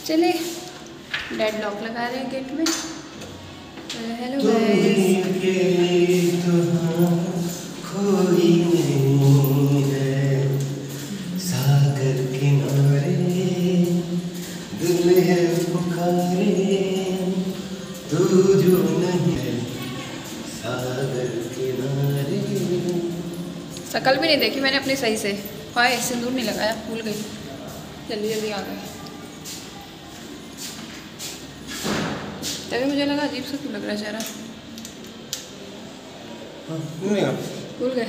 चले dead lock लगा रहे हैं गेट में। हेलो गाइस, कोई नहीं है सागर किनारे दिल है पुकारे तू जो नहीं है सागर किनारे। शकल भी नहीं देखी मैंने अपनी सही से। हाय, सिंदूर नहीं लगाया, भूल गई, जल्दी जल्दी आ गए। तभी मुझे लगा अजीब सा क्यों लग रहा है चेहरा। भूल गए।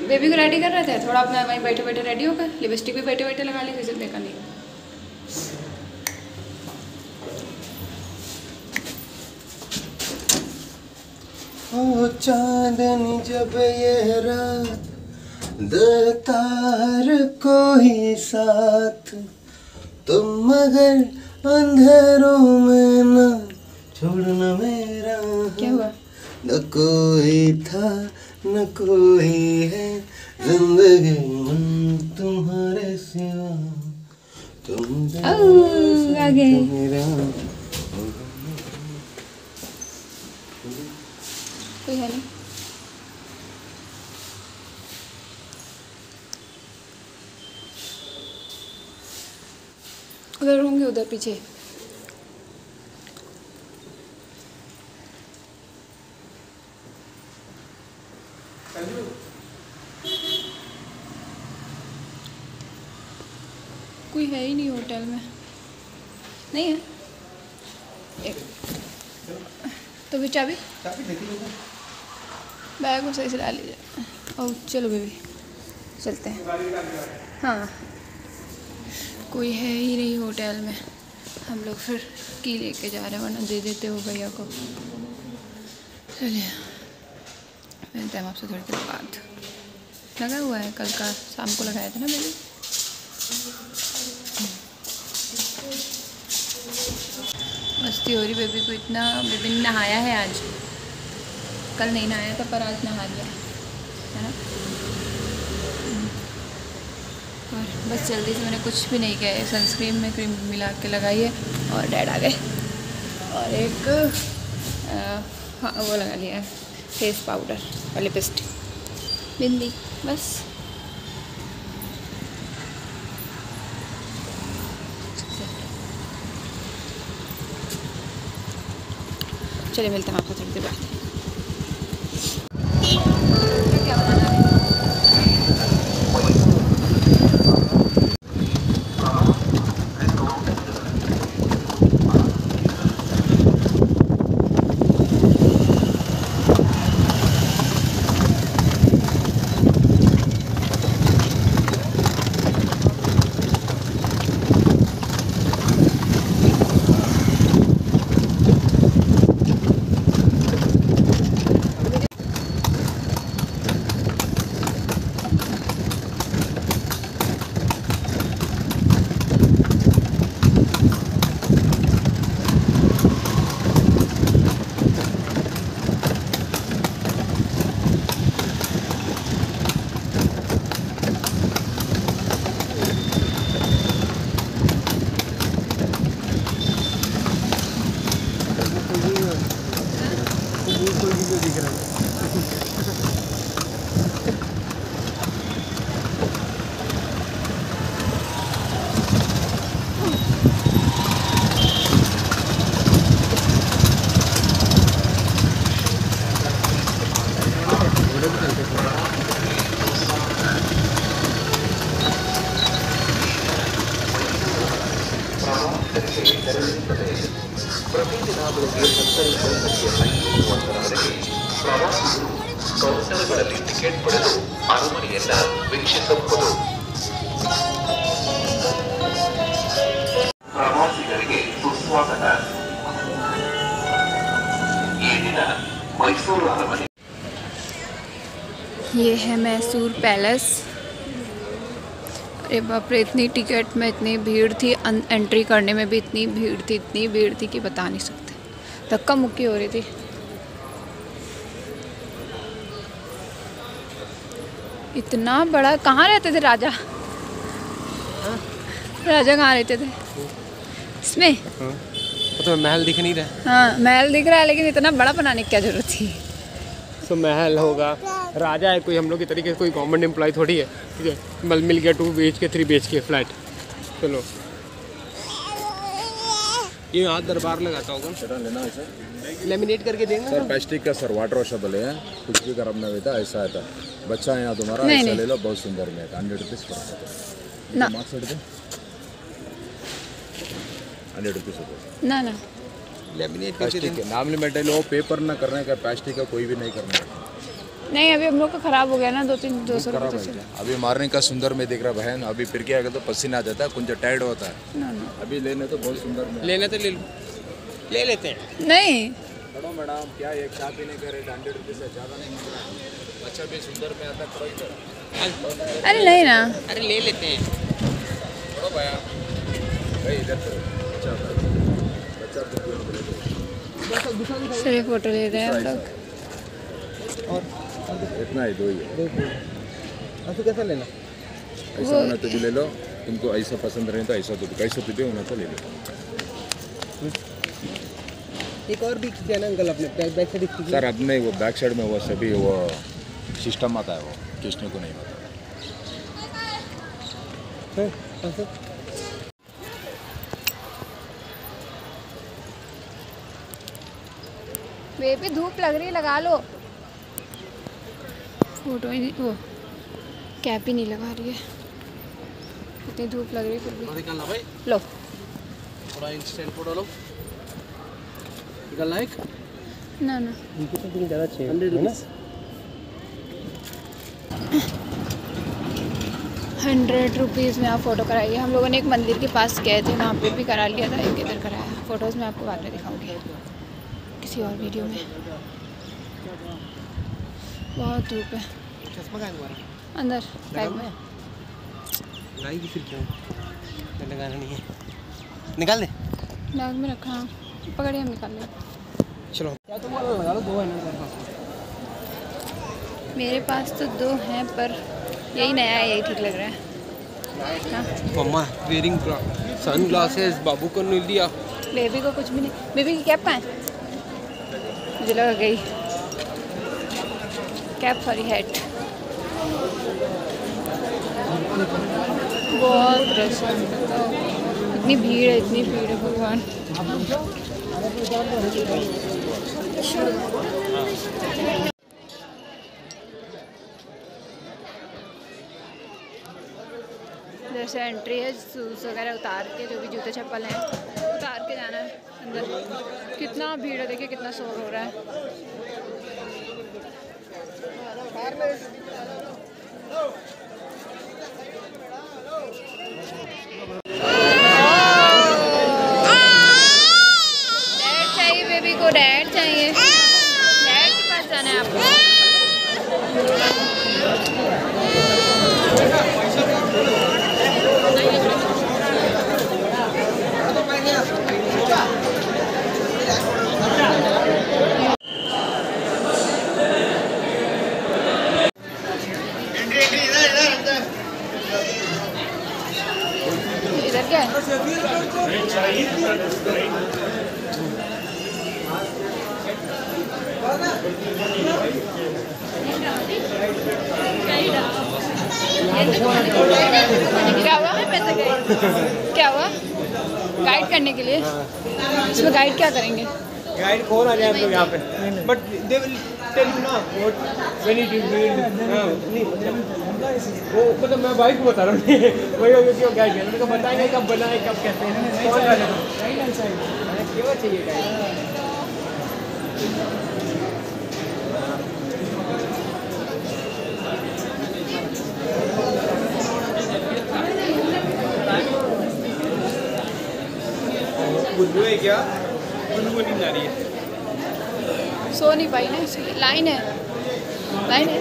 बेबी को रेडी कर रहे थे, थोड़ा अपना वहीं बैठे बैठे रेडी होकर लिपस्टिक भी बैठे बैठे लगा ली, किसी देखा नहीं। ओ चांदनी जब ये रात दतार कोई साथ तुम मगर अंधेरों में न छोड़ना मेरा। क्या हुआ? न कोई था न कोई है जिंदगी में तुम्हारे सिवा तुम आगे मेरा। कोई है नहीं। उधर होंगे, उधर पीछे। कोई है ही नहीं होटल में, नहीं है। तो फिर चाबी बैग को सही से डाल लीजिए। और चलो बेबी चलते हैं। हाँ, कोई है ही नहीं होटल में। हम लोग फिर की लेके जा रहे हैं, वरना दे देते हो भैया को। चलिए मिलते हैं आपसे थोड़ी देर बाद। लगा हुआ है, कल का शाम को लगाया था ना बेबी। मस्ती हो रही बेबी को इतना। बेबी ने नहाया है आज, कल नहीं नहाया था पर आज नहा लिया है ना। और बस जल्दी से मैंने कुछ भी नहीं किया है, सनस्क्रीन में क्रीम मिला के लगाई है और डैड आ गए। और एक हाँ वो लगा लिया है फेस पाउडर और लिपस्टिक, बिंदी, बस। चलिए मिलते हैं आपको थोड़ी देर बाद। क्या बनाना है? ಕೌಂಟರ್ಗಳಲ್ಲಿ ಟಿಕೆಟ್ ಪಡೆದು ಅರಮನೆಯನ್ನ ವೀಕ್ಷಿಸಬಹುದು. ಪ್ರವಾಸಿಗರಿಗೆ ಸುಸ್ವಾಗತ. ಈ ದಿನ ಮೈಸೂರು ಅರಮನೆ. ये है मैसूर पैलेस। अरे बाप रे, इतनी टिकट में इतनी भीड़ थी, एंट्री करने में भी इतनी भीड़ थी कि बता नहीं सकते। धक्का मुक्की हो रही थी। इतना बड़ा। कहाँ रहते थे राजा? राजा कहाँ रहते थे? इसमें तो महल दिख नहीं रहा। हाँ महल दिख रहा है, लेकिन इतना बड़ा बनाने की क्या जरूरत थी। तो महल होगा, राजा है कोई, हम लोग की तरीके से कोई गवर्नमेंट एम्प्लॉय थोड़ी है, ठीक है। मिल गया 2 BHK 3 BHK फ्लैट। चलो ये यहाँ दरबार लगाता होगा, लेना ऐसा लेमिनेट करके देंगे सर। प्लास्टिक का सर वाटर वॉशेबल है, कुछ भी खराब नहीं होता। ऐसा है बच्चा है यहाँ तुम्हारा, नहीं, ऐसा नहीं। ले लो, बहुत सुंदर में 100 रुपीज़ पर ना 100 रुपीज़ होगा। ना ना लेमिनेट करके प्लास्टिक देंगे। के नाम लिमिट लो, पेपर ना करने का, प्लास्टिक का कोई भी नहीं करना है। नहीं, अभी हम लोग का खराब हो गया ना, 200 खराब रुपये है। अभी मारने का सुंदर में दिख रहा बहन, अभी फिर क्या तो पसीना आ जाता है, कुछ टाइट होता है। ना ना अभी लेने तो बहुत सुंदर में लेना तो ले लो, ले लेते हैं। नहीं। चलो मैडम, क्या एक चाय पीने का रेट 100 रुपीज़ से ज़्यादा नहीं मिल रहा है। बच्चा भी सुंदर में आता है, करो इधर। अरे नहीं ना, अरे ले लेते हैं। करो भैया, भाई इधर करो। बच्चा आता है, बच्चा तो क्यों बोले तो। चलिए फोटो ले रहे हैं हम लोग। इतना ही 2 ही है। आपको कैसा लेना? ऐसा होना तो भी ले लो, तुमको ऐसा पसंद रहे तो ऐसा तो कैसा तो भी होना तो ले लो। एक और भी क्या ना अंकल, अपने बैक साइड सर अब नहीं, वो बैक साइड में वो सभी वो सिस्टम आता है, वो किसने को नहीं पता। बेबी धूप लग रही है, लगा लो। फोटो ही नहीं, वो कैप ही नहीं लगा रही है, इतनी धूप लग रही है फिर भी। निकालना भाई, लो थोड़ा इंस्टेंट फोटो लो। निकालना एक ना ना इनको तो ज़्यादा चाहिए 100 रुपीज़। 100 रुपीज़ में आप फ़ोटो कराइए। हम लोगों ने एक मंदिर के पास गए थे, वहाँ पे भी करा लिया था, एक इधर कराया। फ़ोटोज़ में आपको बाद में दिखाऊंगी किसी और वीडियो में। बहुत धूप है। चश्मा कहाँ है तुम्हारा? अंदर बैग में। लगाएगी फिर क्यों? लगाना नहीं है, निकाल दे। बैग में रखा, पकड़िए, हम निकाल लें। चलो क्या तुम वाला लगा लो, 2 है ना मेरे पास। मेरे पास तो 2 हैं, पर यही नया है, यही ठीक लग रहा है। हाँ मम्मा वेयरिंग सन ग्लासेस, बाबू को नहीं दिया। बेबी को कुछ भी नहीं। बेबी की कैप कहाँ है? मुझे लगा गई कैप, सॉरी हैट। बहुत रश है, इतनी भीड़ है, इतनी भीड़ है भगवान। जैसे एंट्री है, शूज़ वगैरह उतार के, जो भी जूते चप्पल हैं उतार के जाना है अंदर। कितना भीड़ है, देखिए कितना शोर हो रहा है। डैड चाहिए बेबी को, डैड चाहिए, डैड के पास जाना है आपको। इधर क्या है? क्या हुआ? क्या हुआ? गाइड करने के लिए? इसमें गाइड क्या करेंगे? गाइड कौन आ जाए हम लोग यहाँ पे, but they will tell you ना व्हाट व्हेन इट विल नहीं, वो मतलब मैं भाई को बता रहा हूँ। वही होगा क्यों गाइड है, उनको बताएंगे कब बनाए, कब कैसे कौन गाइड क्यों चाहिए गाइड। बुद्धू है क्या? बुद्धू को नींद आ रही है। सो नहीं पाई ना, इसलिए। लाइन है, लाइन है।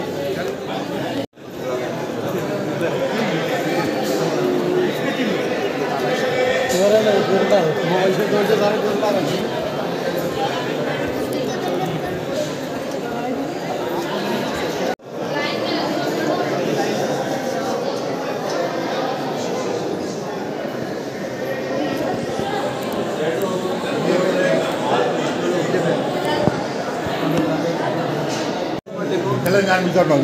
ഞാൻ വിളിച്ചോട്ടോ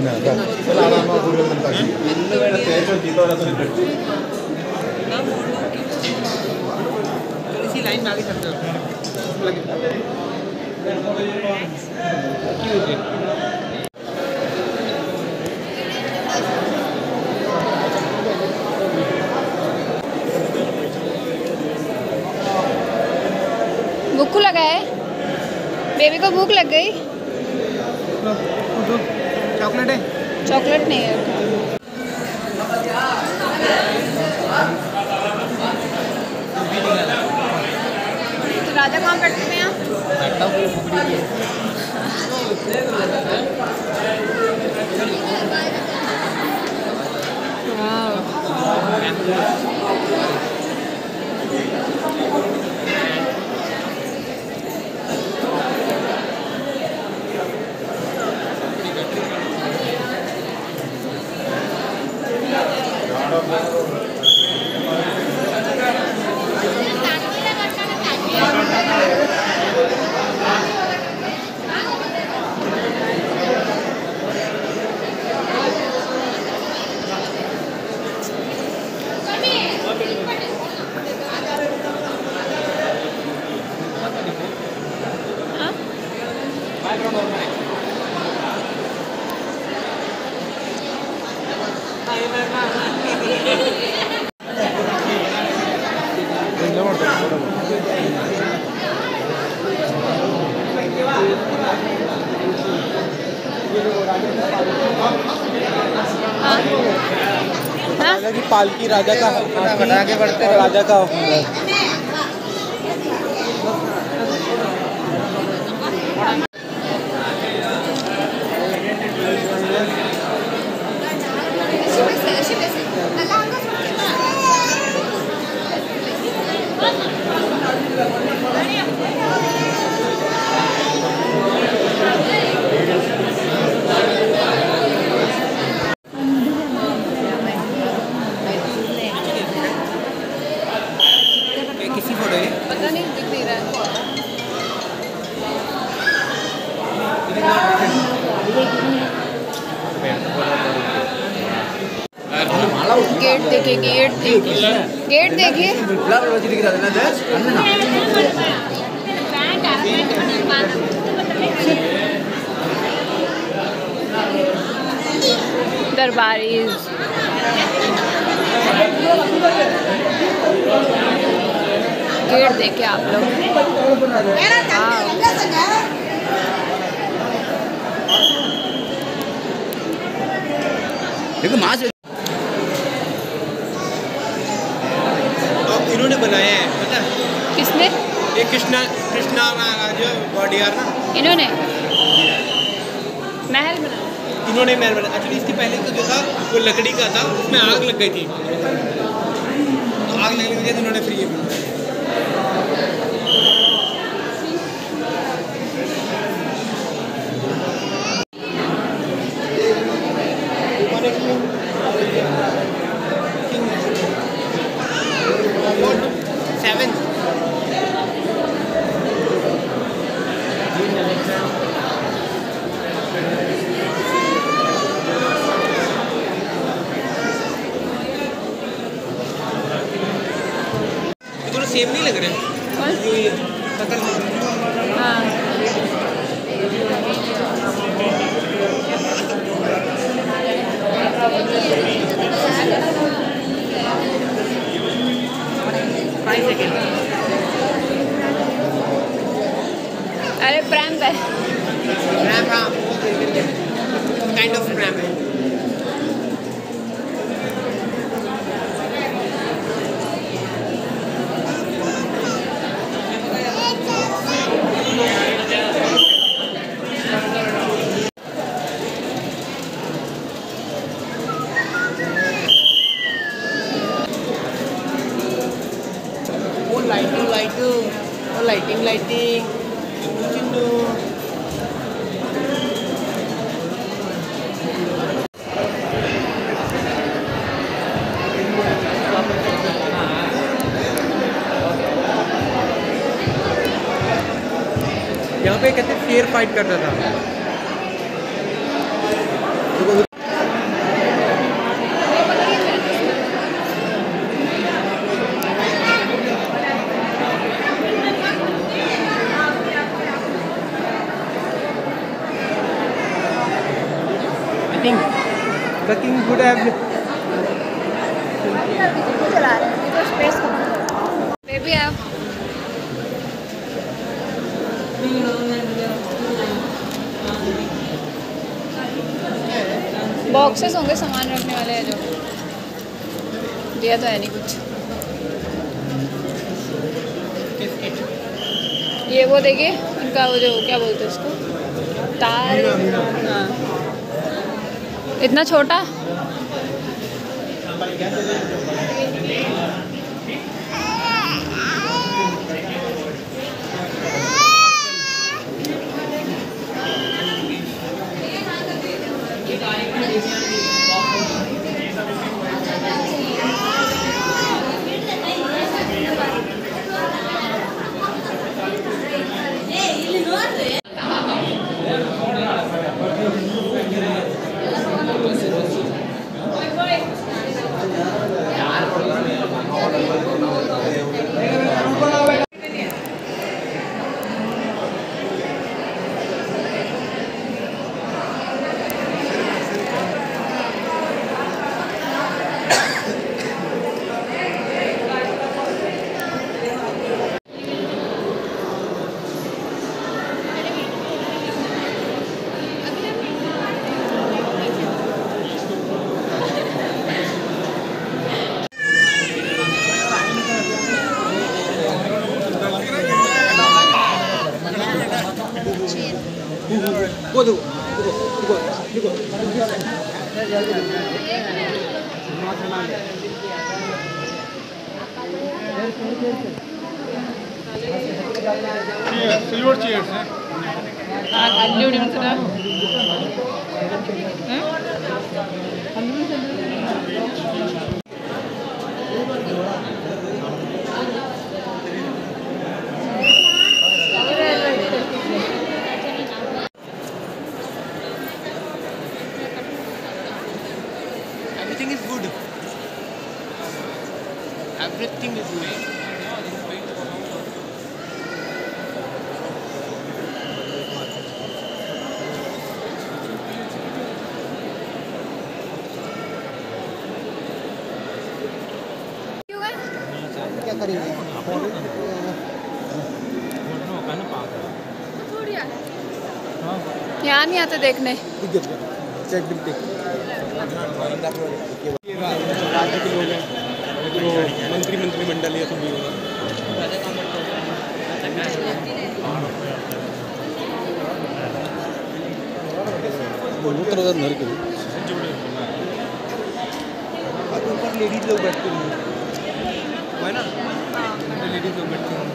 इसी लाइन में आगे चलते हो। भूख लगा है? बेबी को भूख लग गई? चॉकलेट है? चॉकलेट नहीं है। तो राजा कहाँ बैठते हैं यहाँ? राजा की पालकी, राजा का बता के बढ़ते राजा का पता नहीं दिख नहीं रहा है। गेट देखिए, गेट देखिए, गेट देखिए। दरबारी गेट देखिए आप लोग। देखो माँ से इन्होंने बनाया है, पता है? किसने? ये कृष्णा जो बॉडीगार्ड ना, इन्होंने महल बनाया। इन्होंने महल बनाया। एक्चुअली इसके पहले तो जो था वो लकड़ी का था, उसमें आग लग गई थी, तो आग लगने की वजह से उन्होंने फ्री बनाया। सेम नहीं लग रहे हैं। हाँ अरे प्रैम्प है। प्रैम्प, हाँ, काइंड ऑफ प्रैम्प है। लाइटिंग यहाँ पे कहते शेर फाइट करता था। गुड हैव चला रहे हैं तो स्पेस बेबी आओ। बॉक्सेस होंगे सामान रखने वाले हैं जो दिया तो है नहीं कुछ। ये वो देखिए उनका वो जो क्या बोलते हैं उसको तार। हाँ इतना छोटा। सिल्वर चेयर्स हैं। Everything is good. Everything is good. क्या करेंगे? यहाँ नहीं आते देखने। राज्य के लोग हैं जो मंत्रिमंडल ये सब भी होगा। ऊपर लेडीज लोग बैठते हैं है ना, लेडीज लोग बैठते हैं।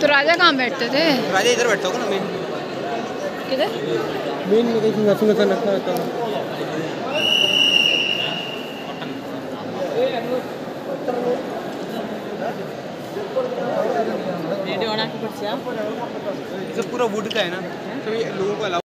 तो राजा कहाँ बैठते थे? राजा इधर बैठता होगा ना मेन। किधर? मेन में कहीं सिंहासन रखा रहता है। ये पूरा वुड का है ना, तो ये लोगों को अलाउ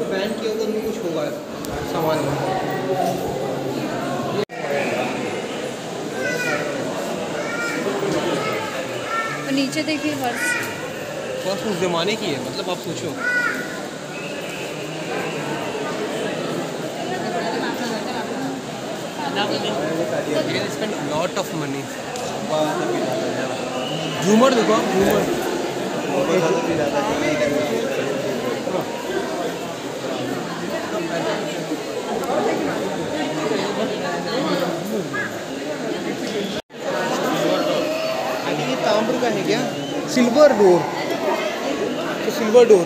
बैन किया होगा उनको कुछ होगा सामान में। नीचे देखिए फर्स्ट उस जमाने की है, मतलब आप सोचो स्पेंड लॉट ऑफ मनी। झूमर देखो आप, झूमर ये तांब्र का है क्या? सिल्वर डोर, तो सिल्वर डोर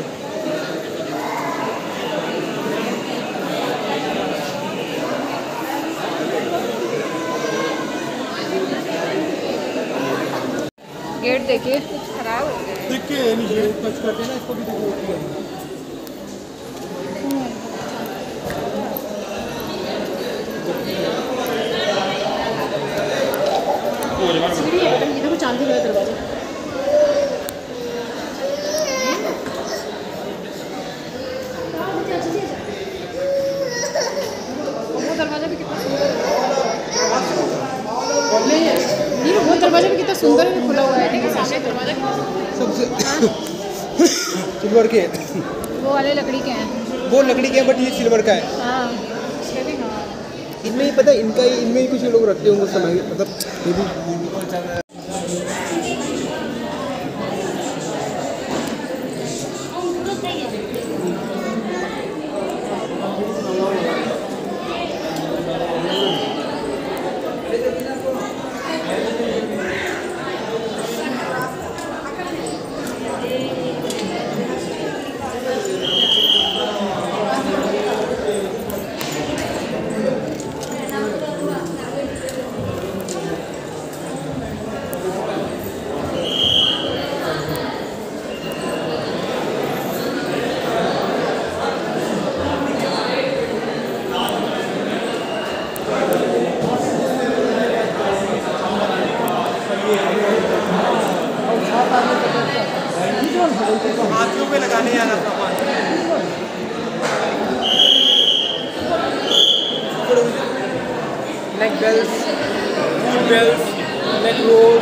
गेट देखिए खराब हो गया है। इसके नीचे टच करते हैं ना, इसको भी देखो। देखो चांदी का दरवाजा, वो दरवाजा भी कितना वो दरवाजा भी कितना सुंदर है, खुला हुआ है। देखिए सामने दरवाजा सबसे सिल्वर के वो वाले लकड़ी के हैं, वो लकड़ी के हैं, बट ये सिल्वर का है। हाँ इनमें ही पता है, इनमें ही कुछ लोग रखते होंगे उस समय, मतलब ये भी हाथियों पे लगाने आ रहा था। नेक बेल्स, फुल बेल्स, नेक रोज,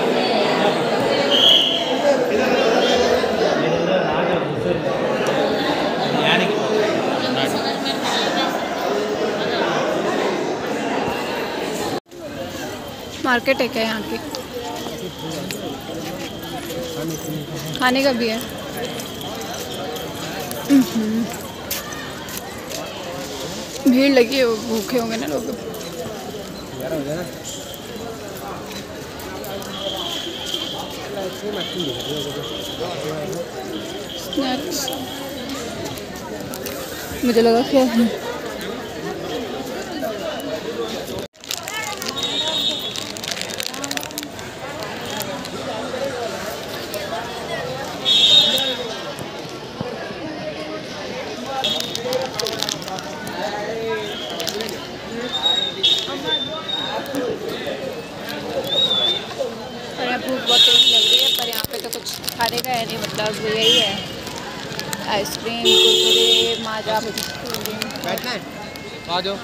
मार्केट है क्या यहाँ की? खाने का भी है। भीड़ लगी है, भूखे होंगे ना लोग। स्नैक्स मुझे लगा क्या है। भूख बहुत तेज लग रही है, पर यहाँ पे तो कुछ खाने का है नहीं, मतलब यही है आइसक्रीम, कुरकुरे, माजा। बैठना है, आ जाओ।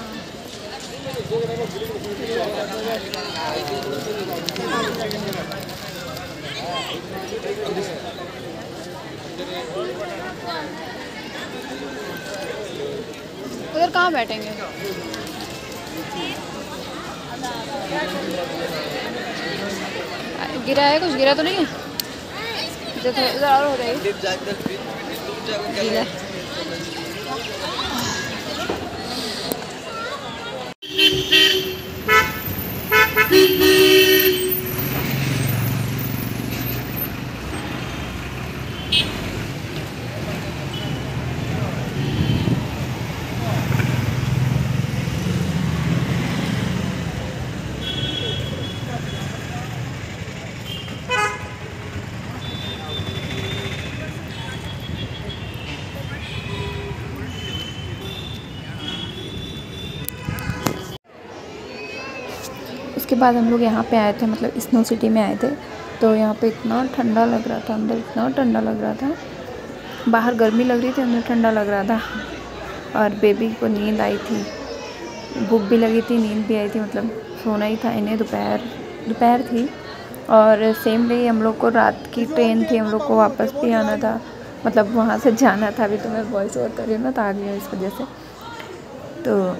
उधर कहाँ बैठेंगे? गिरा है कुछ? गिरा तो नहीं है? इधर और हो जाएगी। उसके बाद हम लोग यहाँ पे आए थे, मतलब स्नो सिटी में आए थे। तो यहाँ पे इतना ठंडा लग रहा था, अंदर इतना ठंडा लग रहा था। बाहर गर्मी लग रही थी, अंदर ठंडा लग रहा था। और बेबी को नींद आई थी, भूख भी लगी थी, नींद भी आई थी, मतलब सोना ही था इन्हें। दोपहर थी और सेम डे हम लोग को रात की ट्रेन थी, हम लोग को वापस भी आना था, मतलब वहाँ से जाना था। अभी तो मैं वॉइस ओवर कर रही हूँ ना, तो आ गई इस वजह से। तो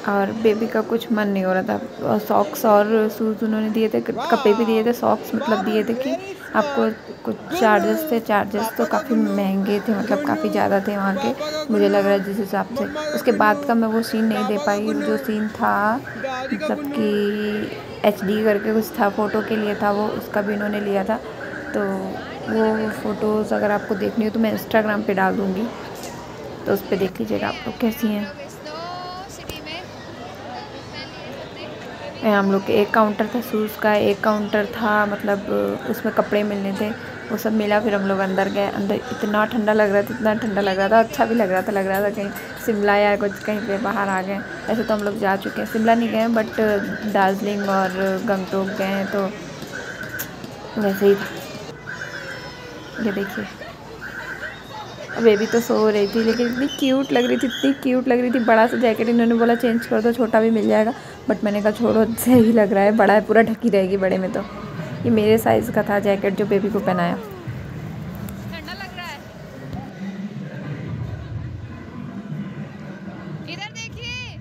और बेबी का कुछ मन नहीं हो रहा था। और सॉक्स और शूज़ उन्होंने दिए थे, कपड़े भी दिए थे, सॉक्स मतलब दिए थे कि आपको कुछ चार्जेस थे। चार्जेस तो काफ़ी महंगे थे, मतलब काफ़ी ज़्यादा थे वहाँ के, मुझे लग रहा है जिस हिसाब से। उसके बाद का मैं वो सीन नहीं दे पाई, जो सीन था मतलब कि HD करके कुछ था, फ़ोटो के लिए था वो, उसका भी इन्होंने लिया था। तो वो फ़ोटोज़ अगर आपको देखनी हो तो मैं इंस्टाग्राम पे डाल दूँगी, तो उस पर देख लीजिएगा आप लोग कैसी हैं। हम लोग के एक काउंटर था शूज़ का, एक काउंटर था मतलब उसमें कपड़े मिलने थे। वो सब मिला। फिर हम लोग अंदर गए। अंदर इतना ठंडा लग रहा था, इतना ठंडा लग रहा था, अच्छा भी लग रहा था कहीं शिमला या कुछ कहीं पे बाहर आ गए। ऐसे तो हम लोग जा चुके हैं, शिमला नहीं गए बट दार्जिलिंग और गंगटोक गए हैं, तो वैसे ही था। ये देखिए बेबी तो सो रही थी, लेकिन इतनी क्यूट लग रही थी, इतनी क्यूट लग रही थी। बड़ा सा जैकेट इन्होंने बोला चेंज कर दो, छोटा भी मिल जाएगा, बट मैंने कहा छोड़ो, सही लग रहा है, बड़ा है, पूरा ढकी रहेगी बड़े में। तो ये मेरे साइज़ का था जैकेट जो बेबी को पहनाया। ठंडा लग रहा है, इधर देखिए।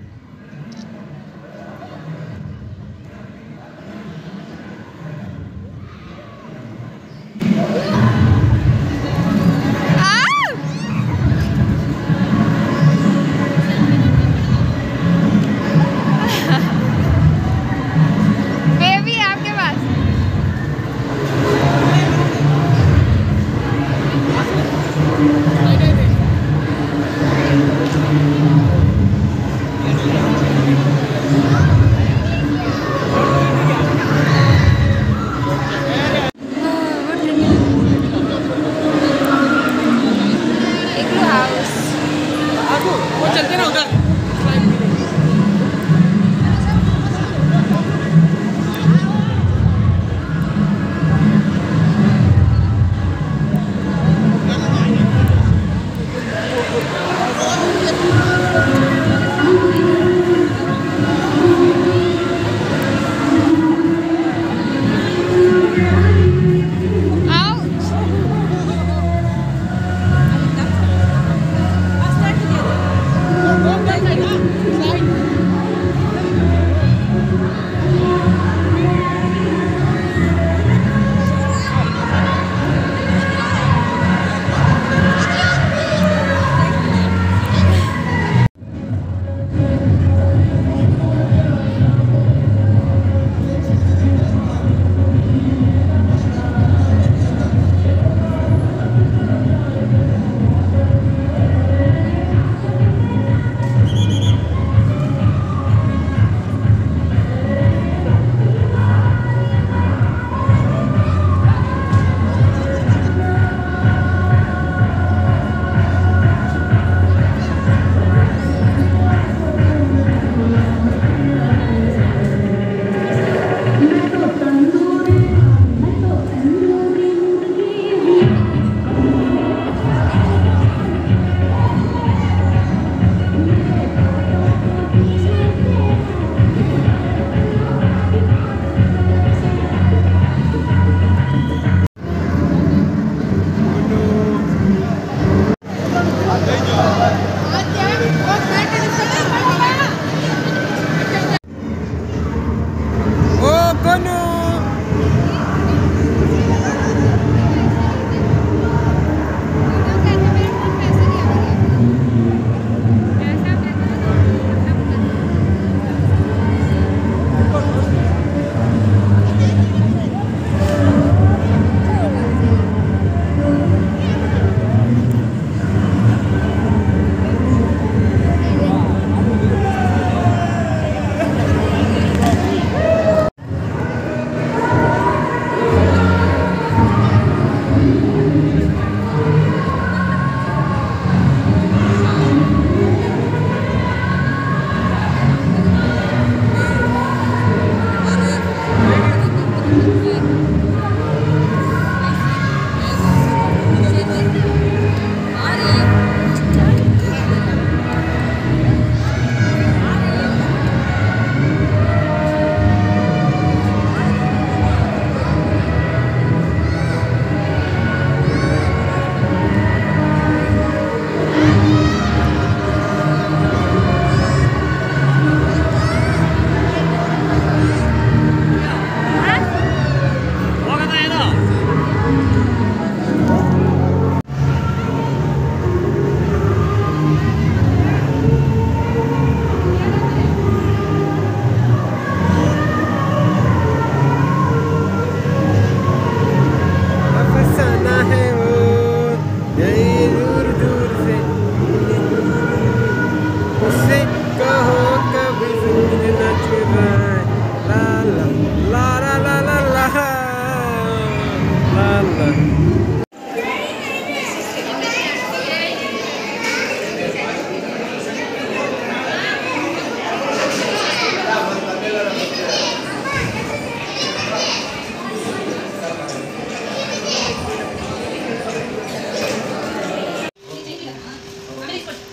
बेबी आपके पास वो चलते ना उधर।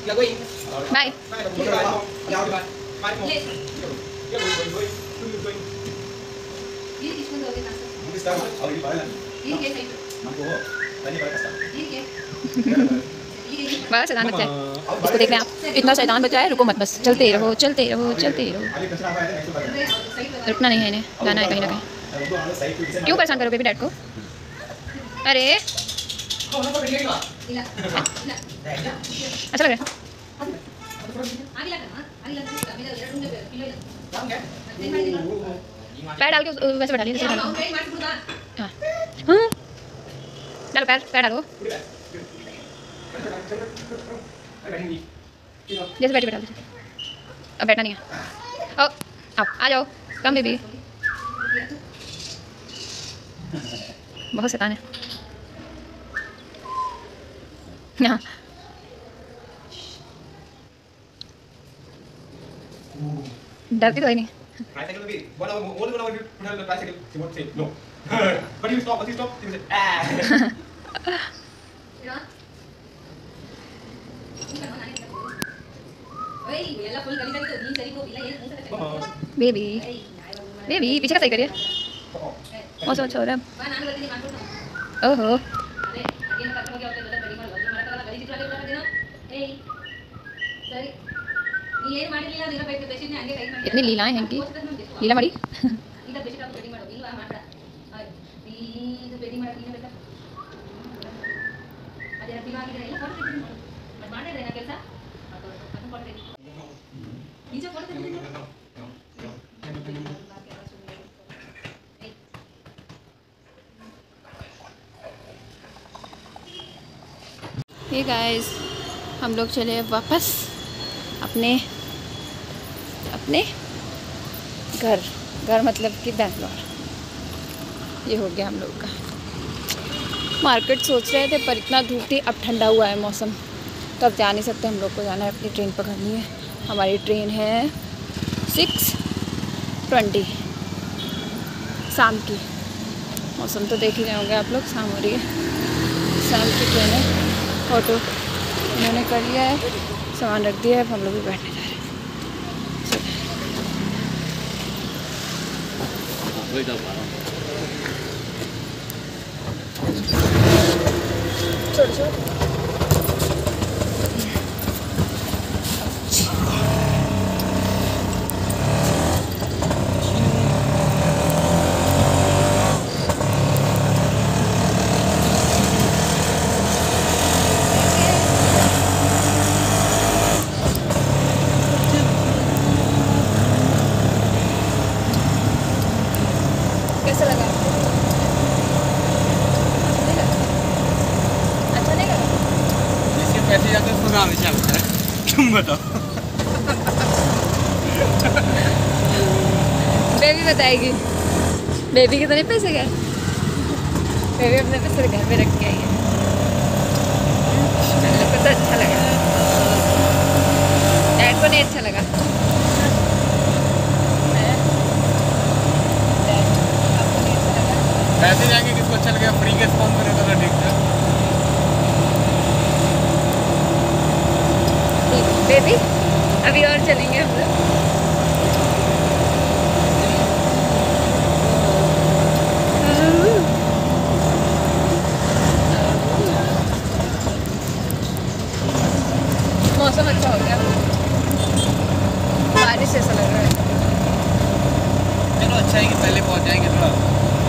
बाय। बड़ा शैतान बच्चा है, इसको देख रहे हैं आप, इतना शैतान बच्चा है। रुको मत, बस चलते रहो चलते रहो चलते रहो, रुकना नहीं है इन्हें, जाना है कहीं ना कहीं। क्यों परेशान करोगे भी डैड को? अरे अच्छा लग रहा है। पैर डाल के वैसे बैठा लिया जैसे डालो। हाँ डालो पैर डालो, जैसे बैठे बैठा दीजिए। अब बैठना नहीं है। ओ आ जाओ, कम बेबी। बहुत शैतान है। हाँ डरती तो है नहीं। Tricycle will be 1 hour, only 1 hour you put her on the tricycle, she won't say no. But you stop, once you stop, she will say ah. Baby baby पीछे का सही करिए। मौसम अच्छा हो रहा है। ओहो इतनी लीलाएं हैं इनकी। लीला मड़ी हे गाइस, हम लोग चले वापस अपने अपने घर मतलब कि बैंगलोर। ये हो गया हम लोग का। मार्केट सोच रहे थे पर इतना धूप थी, अब ठंडा हुआ है मौसम, तो अब जा नहीं सकते। हम लोग को जाना है, अपनी ट्रेन पकड़नी है। हमारी ट्रेन है 6:20 शाम की। मौसम तो देख ही रहे होंगे आप लोग, शाम हो रही है। शाम की ट्रेन है। ऑटो इन्होंने कर लिया है, सामान रख दिया है, अब हम लोग भी बैठने जा रहे हैं। कैसा लगा? अच्छा नहीं लगा? इसके पैसे जाते हैं सुना हमेशा लगता है। तुम बताओ। बेबी बताएगी। बेबी के तो नहीं पैसे गए? बेबी अपने पैसे घर में रख के आई है। लोग को तो अच्छा लगा, डैड को नहीं अच्छा लगा। पैसे जाएंगे, किसको अच्छा लगेगा? फ्री के स्पॉन्सर रहेगा तो ठीक है। बेबी अभी और चलेंगे हम लोग। मौसम अच्छा हो गया, बारिश ऐसा लग रहा है। चलो अच्छा है कि पहले पहुंच जाएंगे, थोड़ा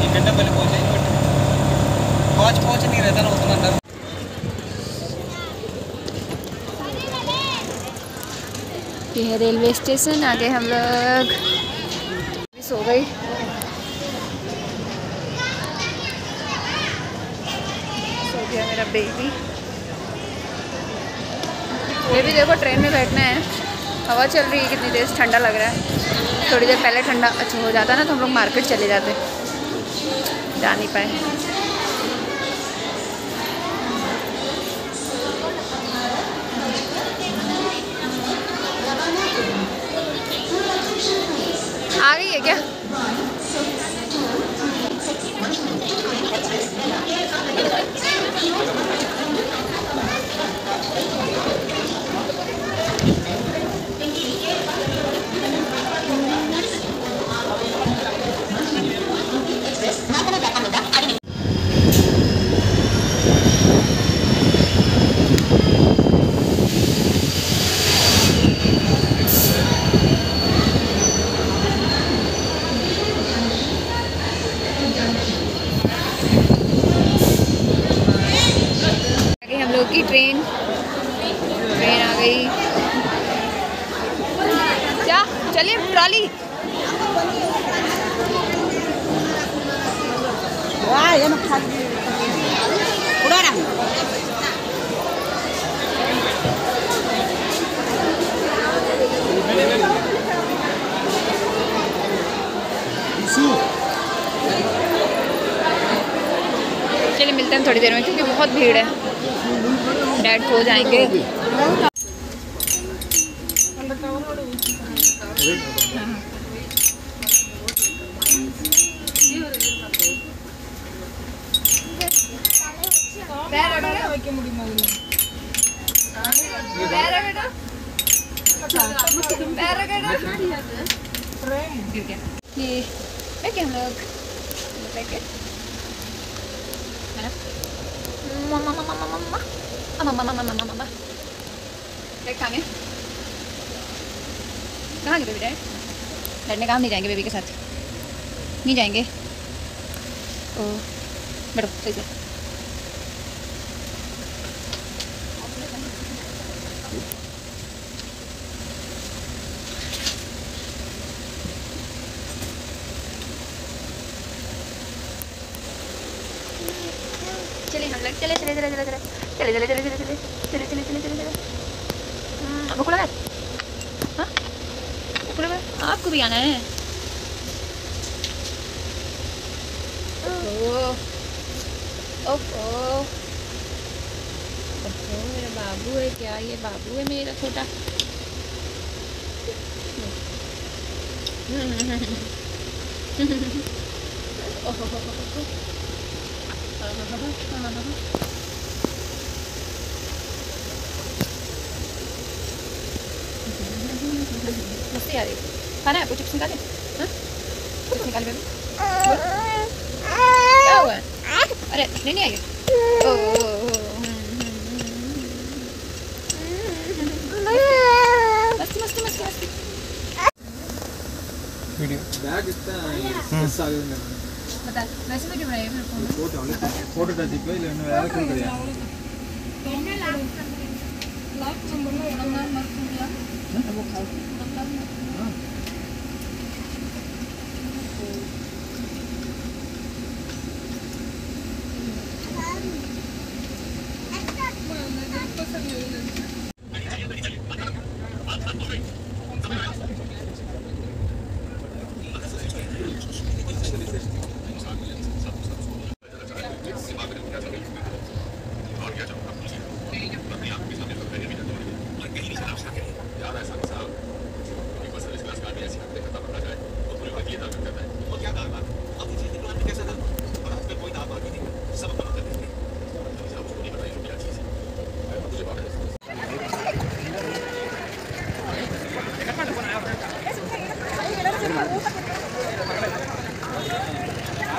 1 घंटा पहले पहुंच जाएंगे। बट पहुंच नहीं रहता ना उतना अंदर। ये है रेलवे स्टेशन, आगे हम लोग सो गई। सो गया मेरा बेबी। बेबी देखो ट्रेन में बैठना है, हवा चल रही है कितनी तेज़, ठंडा लग रहा है। थोड़ी देर पहले ठंडा अच्छा हो जाता ना तो हम लोग मार्केट चले जाते, जा नहीं पाए। आ गई है क्या? चलिए ट्रॉली। चलिए मिलते हैं थोड़ी देर में क्योंकि बहुत भीड़ है, डैड खो जाएंगे। ये बैठे हम लोग बैठे है ना। कहाँ गए? कहाँ गए बेबी? डैड ने कहा नहीं जाएंगे बेबी के साथ, नहीं जाएंगे। ओ बैठो सही से। चलिए हम लोग चले चले चले चले चले चले चले चले चले चले चले चले चले चले चले। भूख लगा? हाँ भूख लगा? आपको भी आना है? ओहो मेरा बाबू है क्या? ये बाबू है मेरा छोटा। मस्ती आ रही है। खाना है आपको? चिप्स निकाले? हाँ चिप्स निकाले बेबी। क्या हुआ है? अरे नहीं आई है। मस्ती मस्ती मस्ती मस्ती। बैग इतना सारे में बता वैसे वीडियो बनाइए मेरे को। फोटो टच पे लेने वाला क्यों करिया? वो खाओ। Hãy subscribe cho kênh Ghiền Mì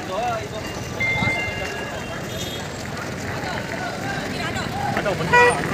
Gõ để không bỏ lỡ